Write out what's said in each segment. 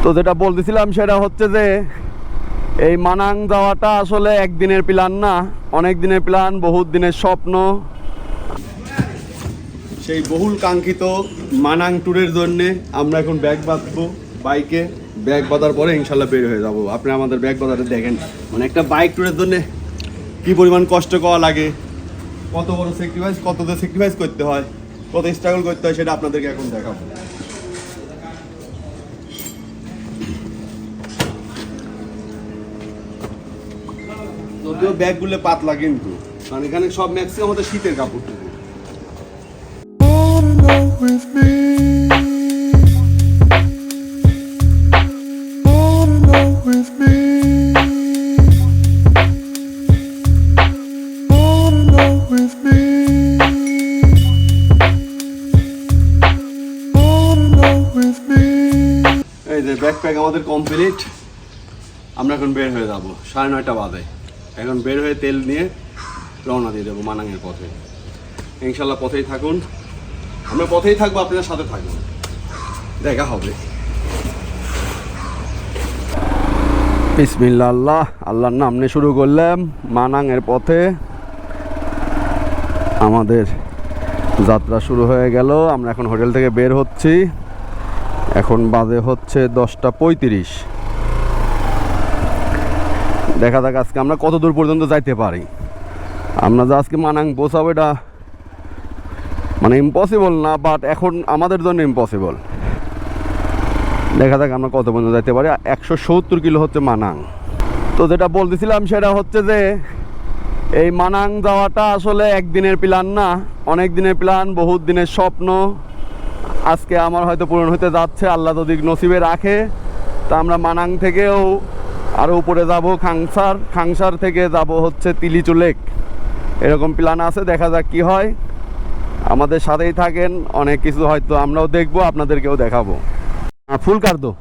তো যেটা বলতেছিলাম সেটা হচ্ছে যে এই মানাং যাওয়াটা আসলে একদিনের প্ল্যান না, অনেক দিনের প্ল্যান, বহুত দিনের স্বপ্ন। সেই বহুল কাঙ্ক্ষিত মানাং ট্যুরের জন্যে আমরা এখন ব্যাগ বাঁধবো বাইকে। ব্যাগ বাঁধার পরে ইনশাল্লাহ বের হয়ে যাব। আপনি আমাদের ব্যাগ বাঁধাটা দেখেন, মানে একটা বাইক ট্যুরের জন্যে কী পরিমাণ কষ্ট করা লাগে, কত বড় স্যাক্রিফাইস, কত স্যাক্রিফাইস করতে হয়, কত স্ট্রাগল করতে হয়, সেটা আপনাদেরকে এখন দেখাবো। যদিও ব্যাগগুলো পাতলা, কিন্তু কারণ এখানে সব ম্যাক্সিমাম আমাদের শীতের কাপড়। এই যে ব্যাকপ্যাক আমাদের কমপ্লিট। আমরা এখন বের হয়ে যাব, 9:30 বাজে। এখন বের হয়ে তেল নিয়ে রওনা দিয়ে দেবো মানাংয়ের পথে। ইনশাল্লাহ পথেই থাকুন, আমরা পথেই থাকবো, আপনার সাথে থাকুন, দেখা হবে। বিসমিল্লাহ, আল্লাহ আল্লাহর নাম নিয়ে শুরু করলাম। মানাংয়ের পথে আমাদের যাত্রা শুরু হয়ে গেল। আমরা এখন হোটেল থেকে বের হচ্ছি। এখন বাজে হচ্ছে 10:35। দেখা যাক আজকে আমরা কত দূর পর্যন্ত যাইতে পারি। আমরা যে আজকে মানাং পৌঁছাবো এটা মানে ইম্পসিবল না, বাট এখন আমাদের জন্য ইম্পসিবল। দেখা যাক আমরা কত পর্যন্ত যাইতে পারি। 170 কিলো হচ্ছে মানাং। তো যেটা বলতেছিলাম সেটা হচ্ছে যে এই মানাং যাওয়াটা আসলে একদিনের প্ল্যান না, অনেক দিনের প্ল্যান, বহুত দিনের স্বপ্ন। আজকে আমার হয়তো পূরণ হতে যাচ্ছে, আল্লাহ যদি নসিবে রাখে। তা আমরা মানাং থেকেও আরও উপরে যাব খাংসার থেকে যাব হচ্ছে তিলিচু লেক, এরকম প্ল্যান আছে। দেখা যাক কি হয়, আমাদের সাথেই থাকেন। অনেক কিছু হয়তো আমরাও দেখবো, আপনাদেরকেও দেখাবো। ফুল কার দো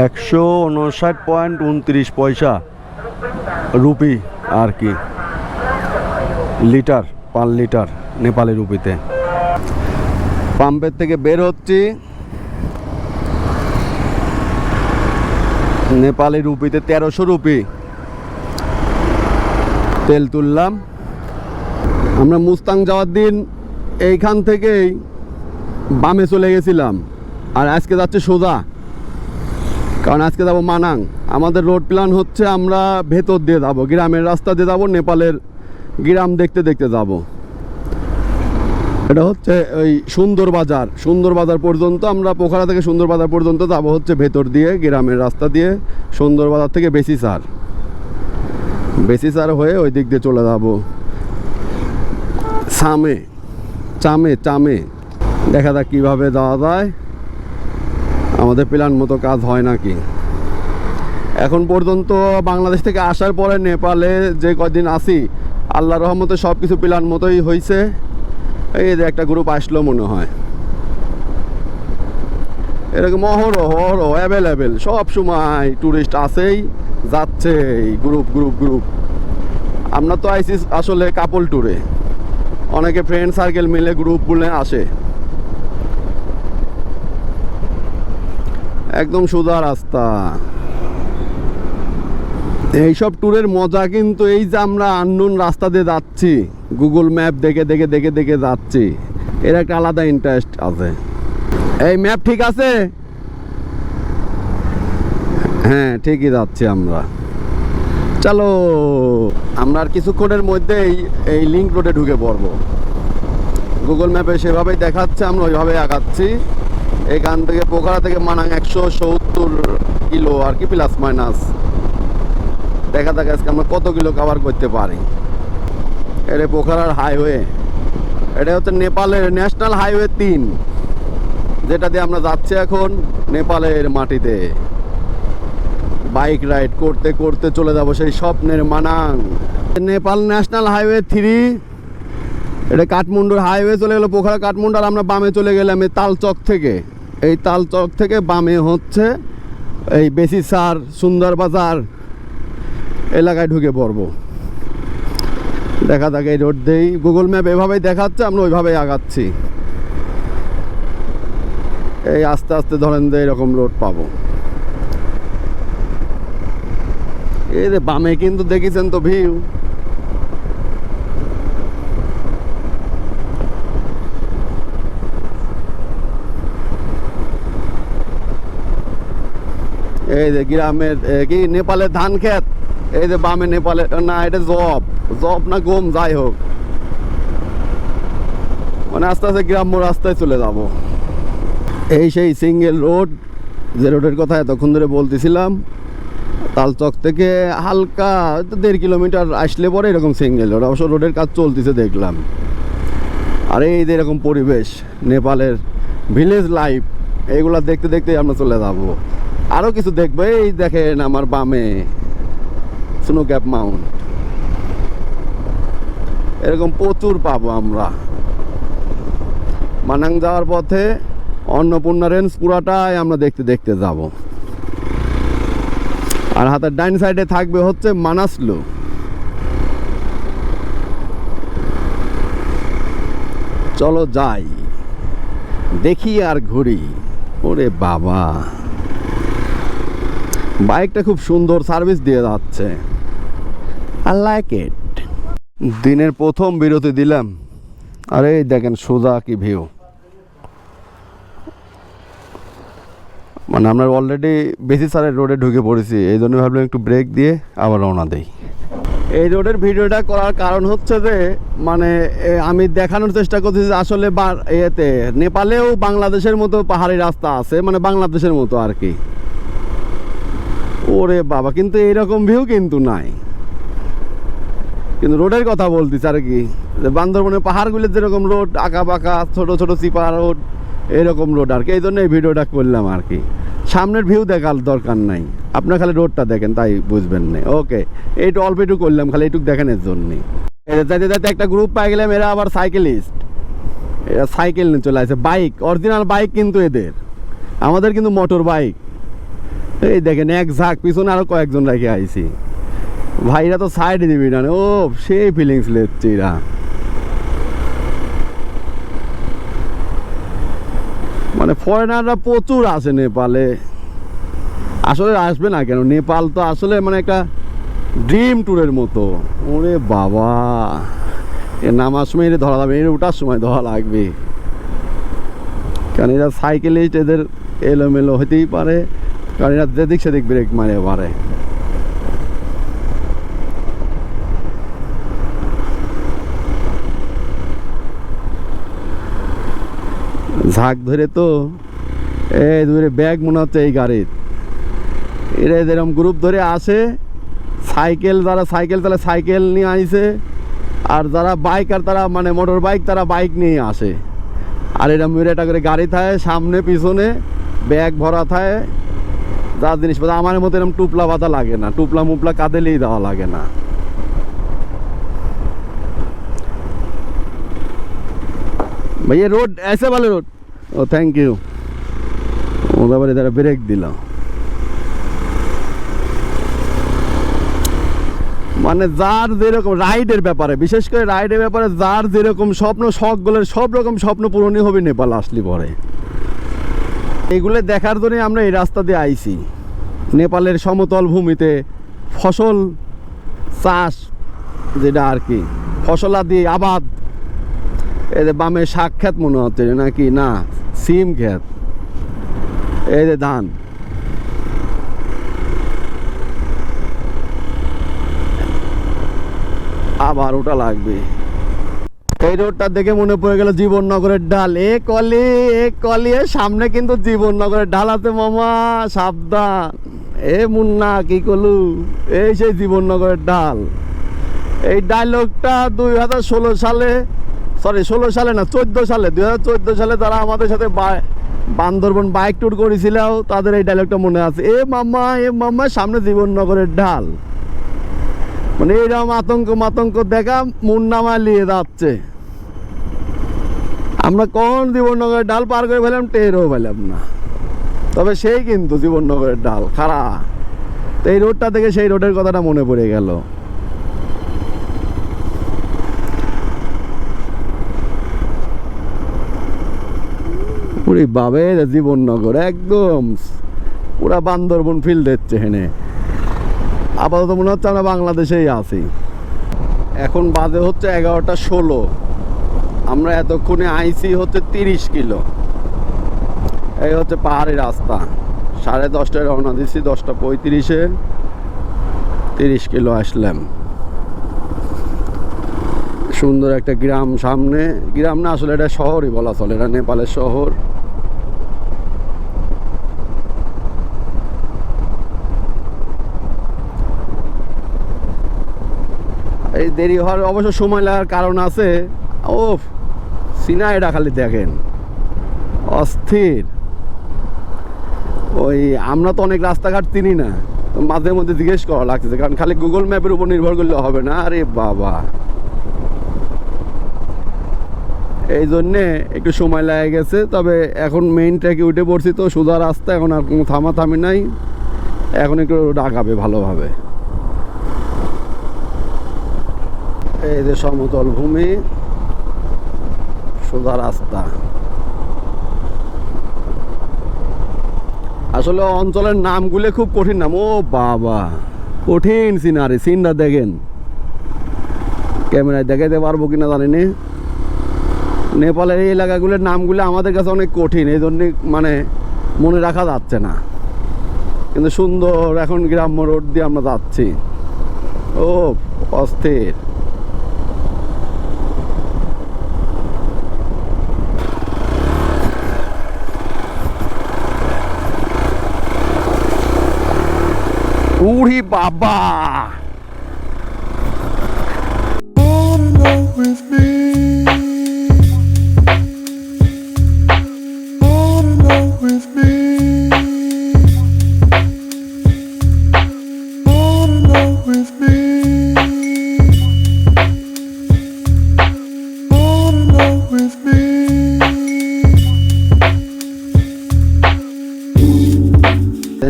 159.29 রুপি আর কি, লিটার, পার লিটার নেপালি রুপিতে। পাম্পের থেকে বের হচ্ছি, নেপালি রুপিতে 1300 রুপি তেল তুললাম। আমরা মুস্তাং যাওয়ার দিন এইখান থেকেই বামে চলে গেছিলাম, আর আজকে যাচ্ছে সোজা, কারণ আজকে যাবো মানাং। আমাদের রোড প্ল্যান হচ্ছে আমরা ভেতর দিয়ে যাবো, গ্রামের রাস্তা দিয়ে যাবো, নেপালের গ্রাম দেখতে দেখতে যাব। এটা হচ্ছে ওই সুন্দর বাজার পর্যন্ত, আমরা পোখরা থেকে সুন্দর বাজার পর্যন্ত যাব হচ্ছে ভেতর দিয়ে, গ্রামের রাস্তা দিয়ে। সুন্দর বাজার থেকে বেসিসার হয়ে ওই দিক দিয়ে চলে যাব চামে। দেখা যাক কীভাবে যাওয়া যায়, আমাদের প্ল্যান মতো কাজ হয় নাকি। এখন পর্যন্ত বাংলাদেশ থেকে আসার পরে নেপালে যে কদিন আসি, আল্লাহর রহমতে সব কিছু প্ল্যান মতোই হয়েছে। এই যে একটা গ্রুপ আসলো মনে হয়, এরকম অহরহ অ্যাভেলেবেল সব সময় ট্যুরিস্ট আসেই যাচ্ছেই, গ্রুপ। আমরা তো আইসি আসলে কাপল ট্যুরে, অনেকে ফ্রেন্ড সার্কেল মিলে গ্রুপ বলে আসে। একদম সোজা রাস্তা। এইসব ট্যুরের মজা কিন্তু এই যে আমরা আননোন রাস্তা দিয়ে যাচ্ছি, গুগল ম্যাপ দেখে যাচ্ছি, এর একটা আলাদা ইন্টারেস্ট আছে। এই ম্যাপ ঠিক আছে? হ্যাঁ, ঠিকই যাচ্ছি আমরা। চলো, আমরা আর কিছুক্ষণের মধ্যেই এই লিঙ্ক রোডে ঢুকে পড়বো। গুগল ম্যাপে সেভাবেই দেখাচ্ছে, আমরা ওইভাবেই আগাচ্ছি। এখান থেকে পোখরা থেকে মানাং 170 কিলো আর কি, প্লাস মাইনাস। দেখা যাক আজকে আমরা কত কিলো কভার করতে পারি। এটা পোখরার হাইওয়ে, এটা হচ্ছে নেপালের ন্যাশনাল হাইওয়ে 3, যেটা দিয়ে আমরা যাচ্ছি এখন নেপালের মাটিতে। বাইক রাইড করতে করতে চলে যাব সেই স্বপ্নের মানাং। নেপাল ন্যাশনাল হাইওয়ে 3, এটা কাঠমান্ডুর হাইওয়ে চলে গেলো পোখরা কাঠমান্ডু। আর আমরা বামে চলে গেলাম এই তালচক থেকে। এই তালচক থেকে বামে হচ্ছে এই বেসিসার সুন্দর বাজার এলাকায় ঢুকে পড়বো। দেখা যাক, এই রোড দিয়েই গুগল ম্যাপ এভাবেই দেখাচ্ছে, আমরা ওইভাবেই আগাচ্ছি। এই আস্তে আস্তে ধরেন যে এরকম রোড পাবো। এই যে বামে কিন্তু দেখেছেন তো ভিউ, এই যে গ্রামের কি নেপালের ধান ক্ষেত, এই যে বামে নেপালের, না এটা জব, জব না গম যাই হোক, মানে আস্তে আস্তে গ্রাম্য রাস্তায় চলে যাব। এই সেই সিঙ্গেল রোড, যে রোডের কথা এতক্ষণ ধরে বলতেছিলাম, তালচক থেকে হালকা 1.5 কিলোমিটার আসলে পরে এরকম সিঙ্গেল রোড। অবশ্য রোডের কাজ চলতেছে দেখলাম। আর এই যে এরকম পরিবেশ, নেপালের ভিলেজ লাইফ, এইগুলা দেখতে দেখতে আমরা চলে যাব। আরও কিছু দেখবো, এই দেখেন আমার বামে স্নো ক্যাপ মাউন্ট, এরকম প্রচুর পাবো আমরা। মানাং যাওয়ার পথে অন্নপূর্ণা রেঞ্জ পুরাটাই আমরা দেখতে দেখতে যাব। আর হাতের ডাইন সাইডে থাকবে হচ্ছে মানাসলু। চলো যাই, দেখি আর ঘুরি। ওরে বাবা, বাইকটা খুব সুন্দর সার্ভিস দিয়ে যাচ্ছে, আই লাইক ইট। দিনের প্রথম বিরতি দিলাম, আরে দেখেন সোজা কি ভিউ। মানে আমরা অলরেডি বেশি সারের রোডে ঢুকে পড়েছি, এই জন্য ভাবলাম একটু ব্রেক দিয়ে আবার রওনা দেই। এই রোডের ভিডিওটা করার কারণ হচ্ছে যে মানে আমি দেখানোর চেষ্টা করছি যে আসলে এতে নেপালেও বাংলাদেশের মতো পাহাড়ি রাস্তা আছে, মানে বাংলাদেশের মতো আর কি। ওরে বাবা, কিন্তু এইরকম ভিউ কিন্তু নাই। কিন্তু রোডের কথা বলতেছি আর কি, যে বান্দরবনের পাহাড়গুলির যেরকম রোড, আঁকা বাঁকা ছোটো ছোটো চিপা রোড, এরকম রোড আর কি। এই জন্য এই ভিডিওটা করলাম আর কি। সামনের ভিউ দেখার দরকার নাই, আপনার খালি রোডটা দেখেন তাই বুঝবেন না। ওকে, এইটু অল্প একটু করলাম খালি এইটুক দেখানোর জন্যে। যাইতে যাইতে একটা গ্রুপ পাই গেলাম, এরা আবার সাইকেলিস্ট, এরা সাইকেল নিয়ে চলে আসে, বাইক, অরিজিনাল বাইক কিন্তু এদের, আমাদের কিন্তু মোটর বাইক। এই দেখেন এক ঝাঁক, পিছনে আরও কয়েকজন রেখে আইছি। ভাইরা তো সাইডে দিবি না, ও সেই ফিলিংস লেচ্ছে এরা। মানে ফরেনাররা প্রচুর আসে নেপালে, আসলে আসবে না কেন, নেপাল তো আসলে মানে একটা ড্রিম ট্যুরের মতো। ওরে বাবা, এর নামার সময় এর ধরা যাবে, এর ওঠার সময় ধরা লাগবে, কারণ এরা সাইকেলিস্ট, এদের এলোমেলো হতেই পারে, কারণ এরা যেদিক সেদিক ব্রেক মারে পারে। ঝাঁক ধরে তো এই ধরে ব্যাগ মনে হচ্ছে এই গাড়ির। এরা এরকম গ্রুপ ধরে আসে, সাইকেল, যারা সাইকেল তাহলে সাইকেল নিয়ে আইসে, আর যারা বাইক আর তারা মানে মোটর বাইক, তারা বাইক নিয়ে আসে। আর এরকম এটা করে গাড়ি থাকে, সামনে পিছনে ব্যাগ ভরা থাকে, যা জিনিসপত্র। আমার মতো এরকম টুপলা বাঁধা লাগে না, টুপলা মুপলা কাঁদেলেই দেওয়া লাগে না। भैया रोड ऐसे वाले रोड, ओ थैंक यू। ওদের এদের ব্রেক দিল, মানে যার যেরকম রাইডের ব্যাপারে, বিশেষ করে রাইডের ব্যাপারে যার যেরকম স্বপ্ন, শখগুলোর সব রকম স্বপ্ন পূরণই হবে নেপাল আসলে পরে। এগুলো দেখার জন্যই আমরা এই রাস্তা দিয়ে আইছি। নেপালের সমতল ভূমিতে ফসল চাষ, যেটা আর কি ফসলাদি আবাদ, এই যে বামে শাক ক্ষেত মনে হচ্ছে নাকি, না সিম ক্ষেত, এই যে ধান। আবার ওটা লাগবে। এই রোডটা দেখে মনে পড়ে গেল জীবননগরের ঢাল। এ কলি সামনে কিন্তু জীবননগরের ঢাল আছে মামা, সাবধান। এ মুন্না কি করলু, এই সেই জীবননগরের ঢাল। এই ডায়লগটা 2016 সালে, সরি 16 সালে না 14 সালে, 2014 সালে তারা আমাদের সাথে বান্দরবন বাইক ট্যুর করেছিল, তাদের এই ডায়লগটা মনে আছে। এ মামা সামনে জীবননগরের ঢাল। মানে এইরকম আতঙ্ক দেখা মুন্নামা নিয়ে যাচ্ছে। আমরা কোন জীবননগরের ঢাল পার করে ফেলাম টেরও পেলাম না, তবে সেই কিন্তু জীবননগরের ঢাল খাড়া। তো এই রোডটা থেকে সেই রোডের কথাটা মনে পড়ে গেল। ওরে বাবে জীবননগর একদম পুরা বান্দরবন ফিল দিচ্ছে হেনে। আপাতত মনে হচ্ছে আমরা বাংলাদেশেই আছি। এখন বাজে হচ্ছে 11:16। আমরা এতক্ষণে আইসি হচ্ছে 30 কিলো। এই হচ্ছে পাহাড়ি রাস্তা। 10:30টায় রওনা দিচ্ছি, 10:35-এ 30 কিলো আসলাম। সুন্দর একটা গ্রাম সামনে, গ্রাম না আসলে এটা শহরই বলা চলে, এটা নেপালের শহর। এই দেরি হওয়ার অবশ্য সময় লাগার কারণ আছে। ও সিনা, এটা খালি দেখেন অস্থির। ওই আমরা তো অনেক রাস্তাঘাট চিনি না, মাঝে মধ্যে জিজ্ঞেস করা লাগছে, কারণ খালি গুগল ম্যাপের উপর নির্ভর করলে হবে না। আরে বাবা, এই জন্যে একটু সময় লেগে গেছে। তবে এখন মেইন ট্র্যাকে উঠে পড়ছি তো, সোজা রাস্তা, এখন আর কোনো থামাথামি নাই। এখন একটু ডাকাবে ভালোভাবে। এই যে সমতল ভূমি, সোজা রাস্তা। আসলে অঞ্চলের নামগুলো খুব কঠিন নাম। ও বাবা, কঠিন সিনারি, সিনটা দেখেন। ক্যামেরায় দেখাইতে পারবো কিনা জানি না। নেপালের এই এলাকাগুলোর নামগুলো আমাদের কাছে অনেক কঠিন, এই জন্যে মানে মনে রাখা যাচ্ছে না। কিন্তু সুন্দর এখন গ্রাম্য রোড দিয়ে আমরা যাচ্ছি। ও অস্থির। উড়ি বাবা,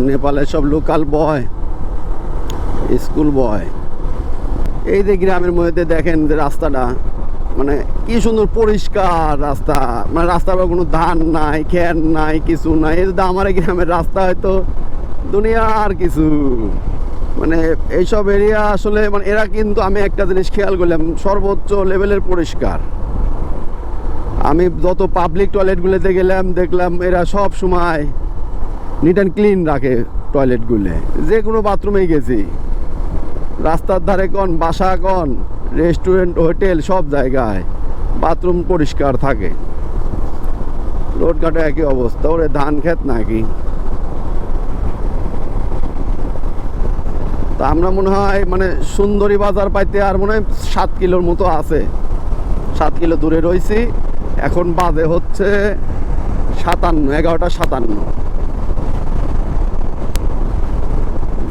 নেপালের সব লোকাল বয়, স্কুল বয়। এই যে গ্রামের মধ্যে দেখেন যে রাস্তাটা, মানে কি সুন্দর পরিষ্কার রাস্তা, মানে রাস্তার কোনো ধান নাই, খ্যান নাই, কিছু নাই। এই যদি আমার এই গ্রামের রাস্তা হয়তো দুনিয়ার কিছু, মানে এইসব এরিয়া আসলে মানে এরা কিন্তু, আমি একটা জিনিস খেয়াল করলাম, সর্বোচ্চ লেভেলের পরিষ্কার। আমি যত পাবলিক টয়লেটগুলোতে গেলাম দেখলাম এরা সব সময় নিট অ্যান্ড ক্লিন রাখে টয়লেটগুলো। যে কোনো বাথরুমেই গেছি, রাস্তার ধারে কোন, বাসা কোন, রেস্টুরেন্ট, হোটেল, সব জায়গায় বাথরুম পরিষ্কার থাকে। রোডঘাটে একই অবস্থা। ওরে ধান ক্ষেত নাকি? তা আমরা মনে হয় মানে সুন্দরী বাজার পাইতে আর মনে হয় 7 কিলোর মতো আছে। 7 কিলো দূরে রয়েছি। এখন বাজে হচ্ছে 11:57।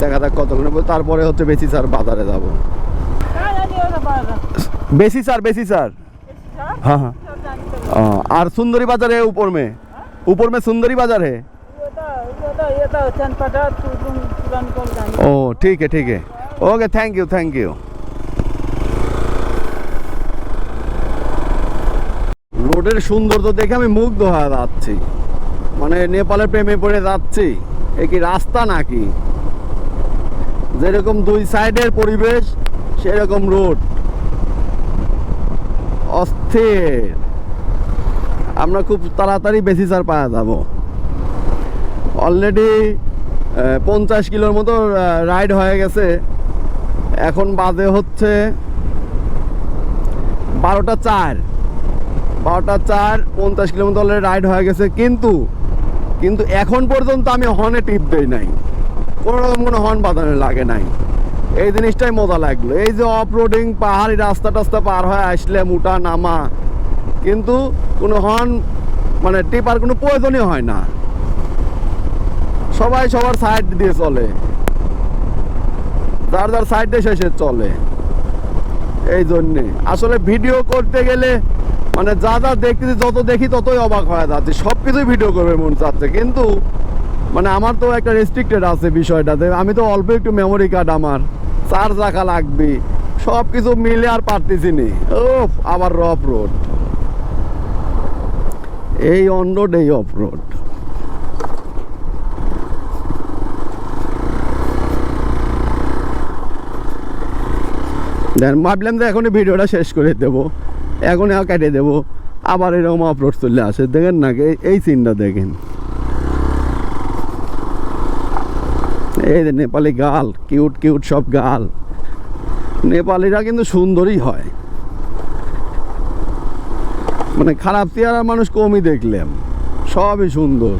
দেখা যাক কতক্ষণ, তারপরে হচ্ছে বেসিসার বাজারে যাব। বেসিসার हाँ हाँ। और सुंदरी बाजार है ऊपर में सुंदरी बाजार है। ओ ठीक है ओके, थैंक यू। রোডের সৌন্দর্য দেখে আমি মুগ্ধ হয়ে যাচ্ছি, মানে নেপালের প্রেমে পড়ে যাচ্ছি। এ কি রাস্তা নাকি? যেরকম দুই সাইডের পরিবেশ সেরকম রোড, অস্থির। আমরা খুব তাড়াতাড়ি বেসিসার পাওয়া যাব। অলরেডি 50 কিলোর মতো রাইড হয়ে গেছে। এখন বাজে হচ্ছে 12:04। 50 কিলোর মতো অলরেডি রাইড হয়ে গেছে। কিন্তু এখন পর্যন্ত আমি হর্নে টিপ দেই নাই, কোনো রকম কোনো হর্ন বাজানো লাগে নাই। এই জিনিসটাই মজা লাগলো। এই যে অফ রোডিং পাহাড়ি রাস্তা টাস্তা পার হয়ে আসলে উঠা নামা, কিন্তু কোনো হর্ন মানে টিপার কোনো প্রয়োজনই হয় না। সবাই সবার সাইড দিয়ে চলে, যার সাইড দিয়ে শেষে চলে। এই জন্যে আসলে ভিডিও করতে গেলে মানে যা দেখতেছি, যত দেখি ততই অবাক হয়ে যাচ্ছে। সব কিছুই ভিডিও করবে মন চাচ্ছে, কিন্তু মানে আমার তো একটা রেস্ট্রিক্টেড আছে বিষয়টাতে। আমি তো অল্প একটু মেমোরি কার্ড, আমার চার্জ রাখা লাগবে, সব কিছু মিলে আর পারতেছি নি। ও আবার রফ রোড। এই অন রোড এই অফ রোড। ভাবলাম যে এখনই ভিডিওটা শেষ করে দেবো, এখনই কেটে দেবো, আবার এরকম অফ রোড চলে আসে। দেখেন না এই সিনটা দেখেন, এই যে নেপালি গাল, কিউট কিউট সব গাল। নেপালিরা কিন্তু সুন্দরই হয়, মানে খারাপ চেহারার মানুষ কমই দেখলাম, সবই সুন্দর।